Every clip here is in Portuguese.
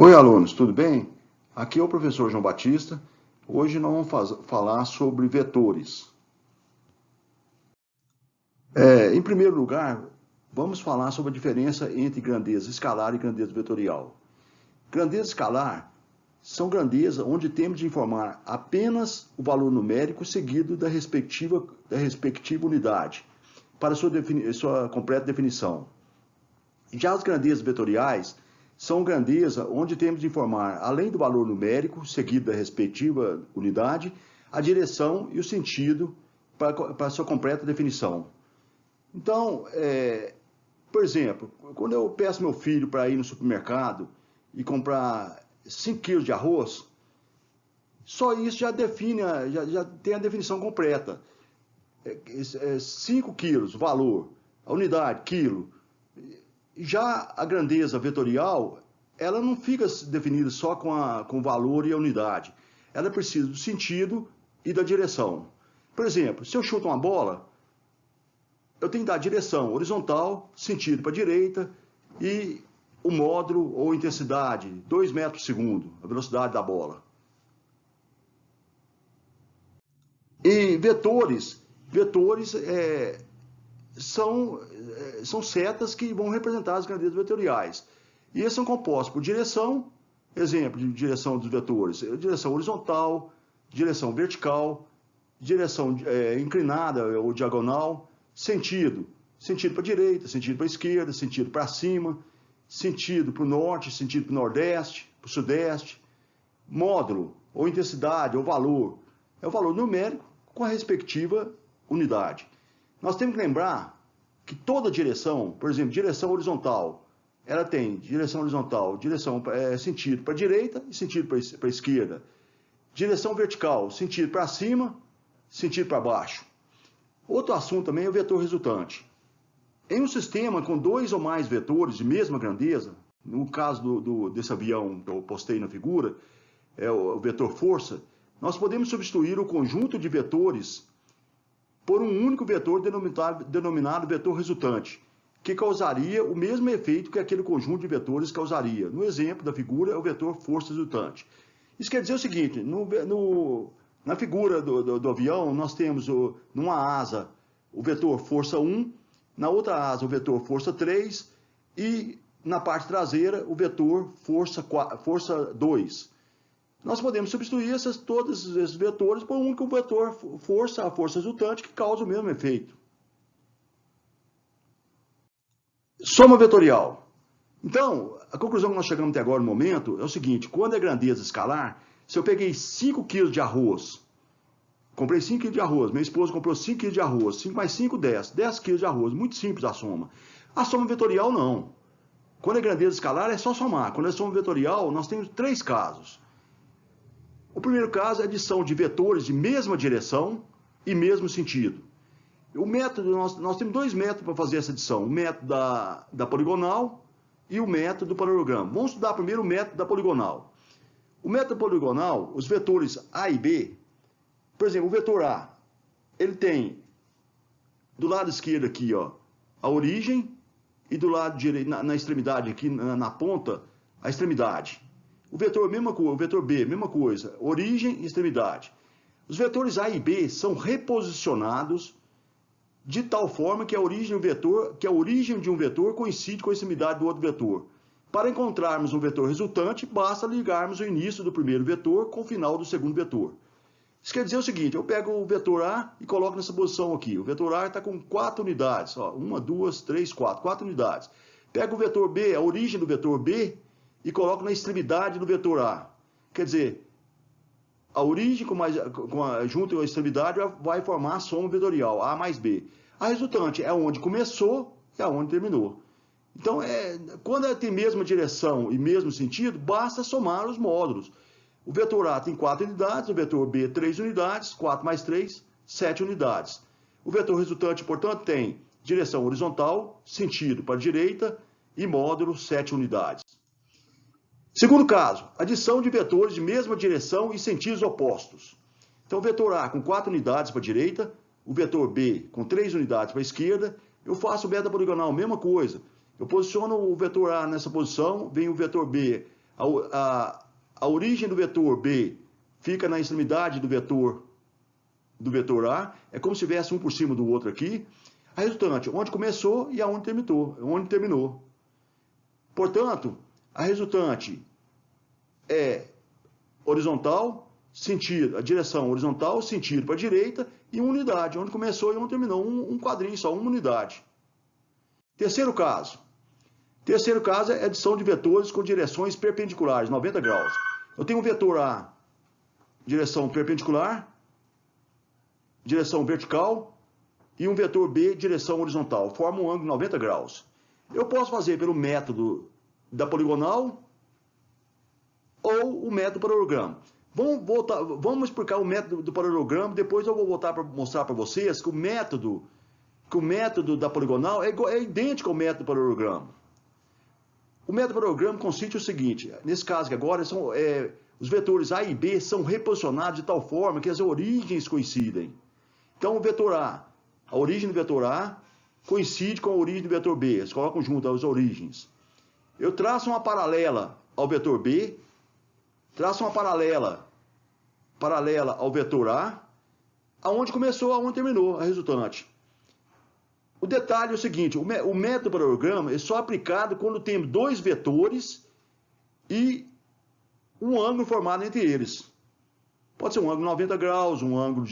Oi, alunos, tudo bem? Aqui é o professor João Batista. Hoje nós vamos falar sobre vetores. Em primeiro lugar, vamos falar sobre a diferença entre grandeza escalar e grandeza vetorial. Grandeza escalar são grandezas onde temos de informar apenas o valor numérico seguido da respectiva unidade, para sua completa definição. Já as grandezas vetoriais são grandezas onde temos de informar, além do valor numérico, seguido da respectiva unidade, a direção e o sentido para sua completa definição. Então, por exemplo, quando eu peço meu filho para ir no supermercado e comprar 5 quilos de arroz, só isso já define, já tem a definição completa. 5 quilos, valor, a unidade, quilo. Já a grandeza vetorial, ela não fica definida só com o valor e a unidade. Ela precisa do sentido e da direção. Por exemplo, se eu chuto uma bola, eu tenho que dar a direção horizontal, sentido para a direita, e o módulo ou intensidade, 2 metros por segundo, a velocidade da bola. E vetores são setas que vão representar as grandezas vetoriais. E esses são compostos por direção, exemplo de direção dos vetores, direção horizontal, direção vertical, direção inclinada ou diagonal, sentido para a direita, sentido para a esquerda, sentido para cima, sentido para o norte, sentido para o nordeste, para o sudeste, módulo, ou intensidade, ou valor, é o valor numérico com a respectiva unidade. Nós temos que lembrar que toda direção, por exemplo, direção horizontal, ela tem direção horizontal, sentido para a direita e sentido para a esquerda. Direção vertical, sentido para cima, sentido para baixo. Outro assunto também é o vetor resultante. Em um sistema com 2 ou mais vetores de mesma grandeza, no caso desse avião que eu postei na figura, é o vetor força, nós podemos substituir o conjunto de vetores por um único vetor denominado vetor resultante, que causaria o mesmo efeito que aquele conjunto de vetores causaria. No exemplo da figura, é o vetor força resultante. Isso quer dizer o seguinte, na figura do avião, nós temos numa asa o vetor força 1, na outra asa o vetor força 3 e na parte traseira o vetor força 2. Nós podemos substituir todos esses vetores por um único vetor força, a força resultante, que causa o mesmo efeito. Soma vetorial. Então, a conclusão que nós chegamos até agora no momento é o seguinte: quando é grandeza escalar, se eu peguei 5 kg de arroz, comprei 5 kg de arroz, minha esposa comprou 5 kg de arroz, 5 mais 5, 10 kg de arroz, muito simples a soma. A soma vetorial não. Quando é grandeza escalar é só somar. Quando é soma vetorial, nós temos 3 casos. O primeiro caso é a adição de vetores de mesma direção e mesmo sentido. O método, nós temos 2 métodos para fazer essa adição: o método da poligonal e o método do paralelogramo. Vamos estudar primeiro o método da poligonal. O método poligonal, os vetores A e B, por exemplo, o vetor A, ele tem do lado esquerdo aqui, ó, a origem, e do lado direito, na extremidade aqui, na ponta, a extremidade. O vetor, mesma coisa, o vetor B, mesma coisa, origem e extremidade. Os vetores A e B são reposicionados de tal forma que a origem de um vetor coincide com a extremidade do outro vetor. Para encontrarmos um vetor resultante, basta ligarmos o início do primeiro vetor com o final do segundo vetor. Isso quer dizer o seguinte: eu pego o vetor A e coloco nessa posição aqui. O vetor A está com 4 unidades. Ó, 1, 2, 3, 4. 4 unidades. Pego o vetor B, a origem do vetor B, e coloco na extremidade do vetor A. Quer dizer, a origem junto à extremidade vai formar a soma vetorial, A mais B. A resultante é onde começou e aonde terminou. Então, quando tem mesma direção e mesmo sentido, basta somar os módulos. O vetor A tem 4 unidades, o vetor B 3 unidades, 4 mais 3, 7 unidades. O vetor resultante, portanto, tem direção horizontal, sentido para a direita e módulo 7 unidades. Segundo caso, adição de vetores de mesma direção e sentidos opostos. Então, o vetor A com 4 unidades para a direita, o vetor B com 3 unidades para a esquerda, eu faço o método poligonal, mesma coisa. Eu posiciono o vetor A nessa posição, vem o vetor B A origem do vetor B fica na extremidade do vetor A, é como se tivesse um por cima do outro aqui. A resultante, onde começou e aonde terminou. Portanto, a resultante é horizontal, sentido, a direção horizontal, sentido para a direita, e uma unidade, onde começou e onde terminou, um quadrinho só, uma unidade. Terceiro caso é adição de vetores com direções perpendiculares, 90 graus. Eu tenho um vetor A, direção perpendicular, direção vertical, e um vetor B, direção horizontal, forma um ângulo de 90 graus. Eu posso fazer pelo método da poligonal ou o método paralelogramo. Vamos explicar o método do paralelogramo, depois eu vou voltar para mostrar para vocês que o método da poligonal é idêntico ao método do paralelogramo. O método paralelogramo consiste no seguinte, nesse caso aqui agora, os vetores A e B são reposicionados de tal forma que as origens coincidem. Então o vetor A, a origem do vetor A coincide com a origem do vetor B, eles colocam junto as origens. Eu traço uma paralela ao vetor B, traço uma paralela ao vetor A, aonde começou, aonde terminou a resultante. O detalhe é o seguinte, o método paralelogramo é só aplicado quando tem dois vetores e um ângulo formado entre eles. Pode ser um ângulo de 90 graus, um ângulo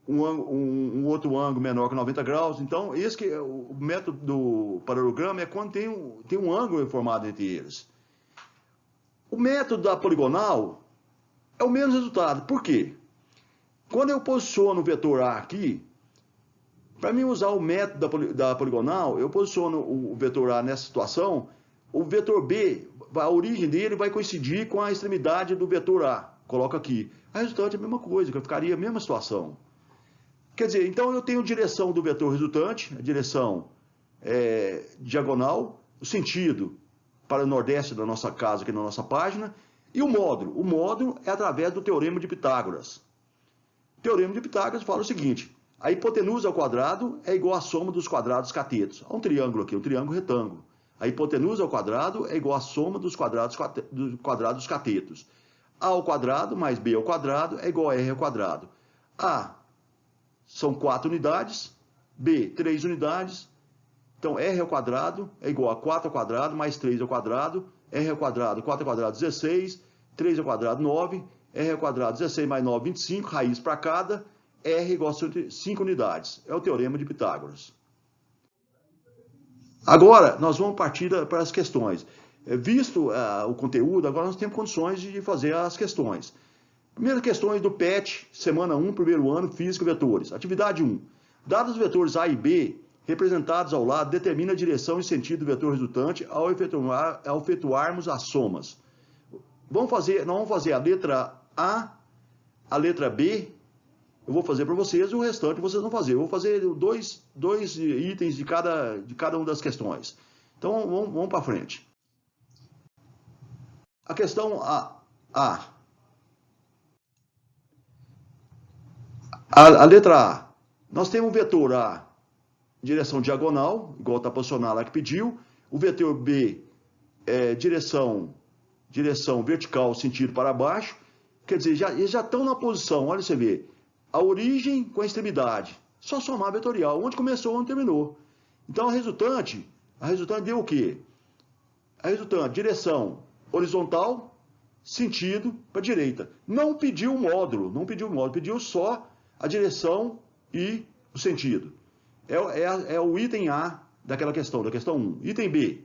um outro ângulo menor que 90 graus. Então, o método do paralelogramo é quando tem um ângulo formado entre eles. O método da poligonal é o mesmo resultado. Por quê? Quando eu posiciono o vetor A aqui, para mim usar o método da poligonal, eu posiciono o vetor A nessa situação, o vetor B, a origem dele vai coincidir com a extremidade do vetor A. Coloco aqui. A resultante é a mesma coisa, que ficaria a mesma situação. Quer dizer, então eu tenho a direção do vetor resultante, a direção diagonal, o sentido para o nordeste da nossa casa, aqui na nossa página, e o módulo. O módulo é através do Teorema de Pitágoras. O Teorema de Pitágoras fala o seguinte, a hipotenusa ao quadrado é igual à soma dos quadrados catetos. Há um triângulo aqui, um triângulo retângulo. A hipotenusa ao quadrado é igual à soma dos quadrados catetos. A ao quadrado mais B ao quadrado é igual a R ao quadrado. A são 4 unidades, B 3 unidades, então R ao quadrado é igual a 4 ao quadrado mais 3 ao quadrado, R ao quadrado, 4 ao quadrado 16, 3 ao quadrado 9, R ao quadrado 16 mais 9, 25, raiz para cada, R igual a 5 unidades. É o Teorema de Pitágoras. Agora, nós vamos partir para as questões. Visto o conteúdo, agora nós temos condições de fazer as questões. Primeiras questões do PET, semana 1, primeiro ano, Física e Vetores. Atividade 1. Dados os vetores A e B, representados ao lado, determina a direção e sentido do vetor resultante ao efetuarmos as somas. Nós vamos fazer a letra A, a letra B, eu vou fazer para vocês, e o restante vocês vão fazer. Eu vou fazer dois itens de cada uma das questões. Então, vamos para frente. A questão A. A letra A. Nós temos o vetor A, direção diagonal, igual está posicionado lá que pediu. O vetor B, direção vertical, sentido para baixo. Quer dizer, eles já estão na posição, olha você vê. A origem com a extremidade. Só somar vetorial, onde começou, onde terminou. Então, a resultante deu o quê? A resultante, direção horizontal, sentido para a direita. Não pediu o módulo, pediu só a direção e o sentido. É o item A da questão 1. Item B,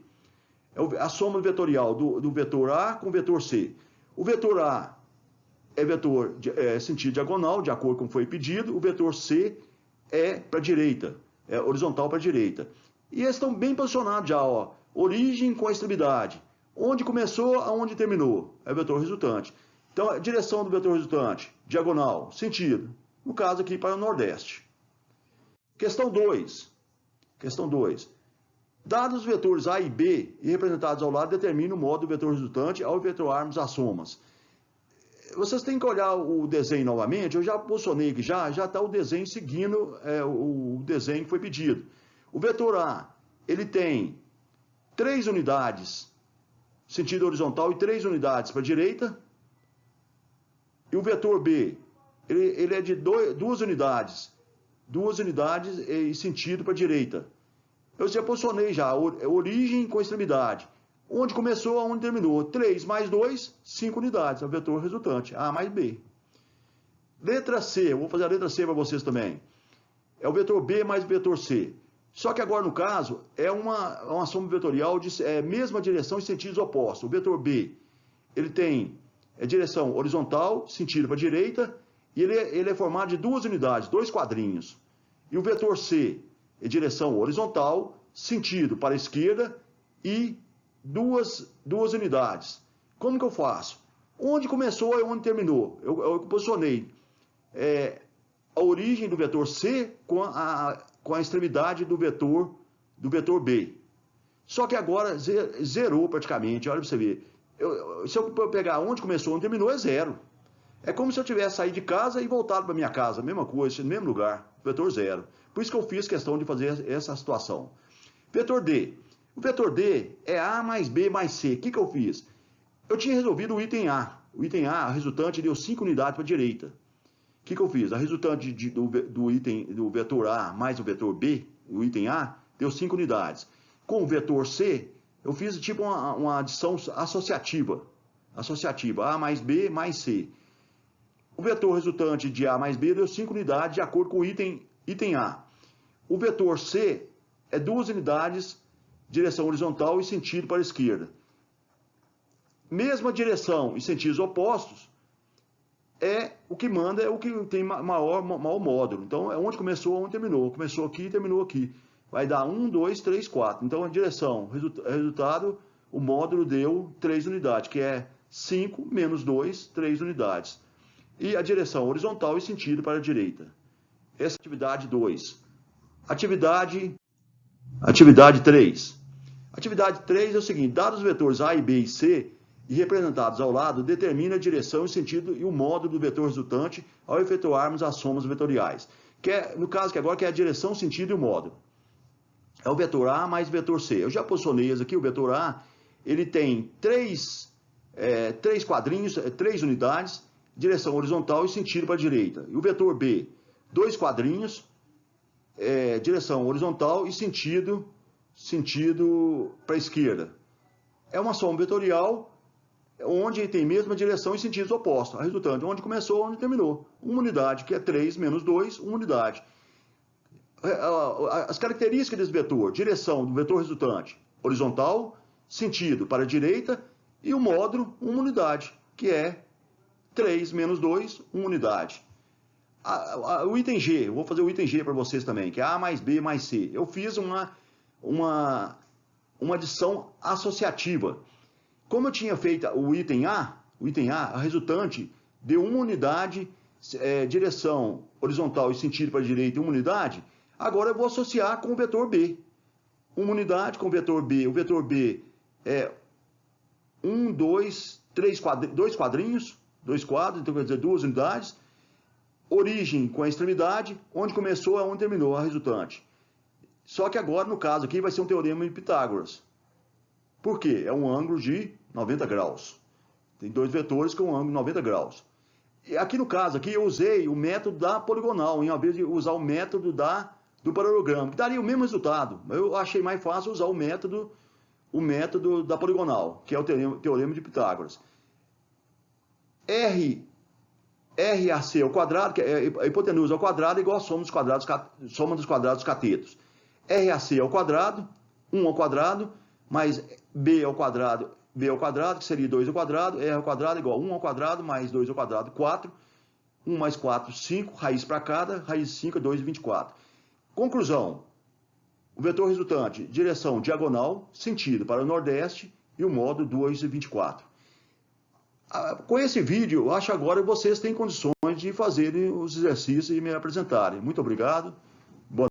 é a soma vetorial do vetor A com o vetor C. O vetor A é vetor sentido diagonal, de acordo com o que foi pedido. O vetor C é para a direita, é horizontal para a direita. E eles estão bem posicionados já, ó. Origem com a extremidade. Onde começou, aonde terminou. É o vetor resultante. Então, a direção do vetor resultante, diagonal, sentido. No caso aqui, para o nordeste. Questão 2. Dados os vetores A e B e representados ao lado, determina o modo do vetor resultante ao efetuarmos as somas. Vocês têm que olhar o desenho novamente. Eu já posicionei aqui, já está o desenho seguindo o desenho que foi pedido. O vetor A, ele tem 3 unidades sentido horizontal, e 3 unidades para a direita. E o vetor B, ele é de 2 unidades. 2 unidades e sentido para a direita. Eu já posicionei já, origem com extremidade. Onde começou, aonde terminou. 3 mais 2, 5 unidades. É o vetor resultante, A mais B. Letra C, eu vou fazer a letra C para vocês também. É o vetor B mais o vetor C. Só que agora, no caso, é uma soma vetorial de mesma direção e sentidos opostos. O vetor B, ele tem direção horizontal, sentido para a direita, e ele é formado de 2 unidades, 2 quadrinhos. E o vetor C é direção horizontal, sentido para a esquerda e duas unidades. Como que eu faço? Onde começou e onde terminou? Eu posicionei a origem do vetor C com a extremidade do vetor B. Só que agora zerou praticamente. Olha para você ver. Se eu pegar onde começou e onde terminou, é 0. É como se eu tivesse saído de casa e voltado para minha casa. Mesma coisa, no mesmo lugar. Vetor 0. Por isso que eu fiz questão de fazer essa situação. Vetor D. O vetor D é A mais B mais C. O que eu fiz? Eu tinha resolvido o item A. O item A, a resultante, deu 5 unidades para a direita. O que eu fiz? A resultante do vetor A mais o vetor B, o item A, deu 5 unidades. Com o vetor C, eu fiz tipo uma adição associativa. A mais B mais C. O vetor resultante de A mais B deu 5 unidades de acordo com o item A. O vetor C é 2 unidades, direção horizontal e sentido para a esquerda. Mesma direção e sentidos opostos, o que manda é o que tem maior módulo. Então, é onde começou, onde terminou. Começou aqui e terminou aqui. Vai dar 1, 2, 3, 4. Então, a direção, resultado, o módulo deu 3 unidades, que é 5 menos 2, 3 unidades. E a direção horizontal e sentido para a direita. Essa é a atividade 2. Atividade 3. Atividade 3 é o seguinte: dados os vetores A, B e C, e representados ao lado, determina a direção, o sentido e o módulo do vetor resultante ao efetuarmos as somas vetoriais. No caso que agora que é a direção, o sentido e o módulo. É o vetor A mais o vetor C. Eu já posicionei aqui, o vetor A, ele tem 3 quadrinhos, 3 unidades, direção horizontal e sentido para a direita. E o vetor B, 2 quadrinhos, direção horizontal e sentido para a esquerda. É uma soma vetorial onde tem mesma direção e sentidos opostos. A resultante, onde começou, onde terminou. 1 unidade, que é 3 menos 2, 1 unidade. As características desse vetor: direção do vetor resultante, horizontal, sentido para a direita, e o módulo, 1 unidade, que é 3 menos 2, 1 unidade. O item G, eu vou fazer o item G para vocês também, que é A mais B mais C. Eu fiz uma adição associativa. Como eu tinha feito o item A, a resultante deu 1 unidade, direção horizontal e sentido para a direita, 1 unidade. Agora eu vou associar com o vetor B. 1 unidade com o vetor B. O vetor B é 1, 2, 3 2 quadrinhos, 2 quadros, então quer dizer 2 unidades. Origem com a extremidade, onde começou é onde terminou a resultante. Só que agora, no caso aqui, vai ser um teorema de Pitágoras. Por quê? É um ângulo de 90 graus. Tem 2 vetores com um ângulo de 90 graus. E aqui no caso, aqui eu usei o método da poligonal, em vez de usar o método do paralelogramo, que daria o mesmo resultado. Eu achei mais fácil usar o método da poligonal, que é o teorema de Pitágoras. RAC ao quadrado, que é a hipotenusa ao quadrado, é igual a soma dos quadrados catetos. RAC ao quadrado, 1 ao quadrado, mais B ao quadrado, que seria 2 ao quadrado, R ao quadrado igual a 1 ao quadrado, mais 2 ao quadrado, 4. 1 mais 4, 5, raiz para cada, raiz de 5 é 2 e 24. Conclusão: o vetor resultante, direção diagonal, sentido para o nordeste, e o módulo 2 e 24. Com esse vídeo, eu acho agora que vocês têm condições de fazerem os exercícios e me apresentarem. Muito obrigado.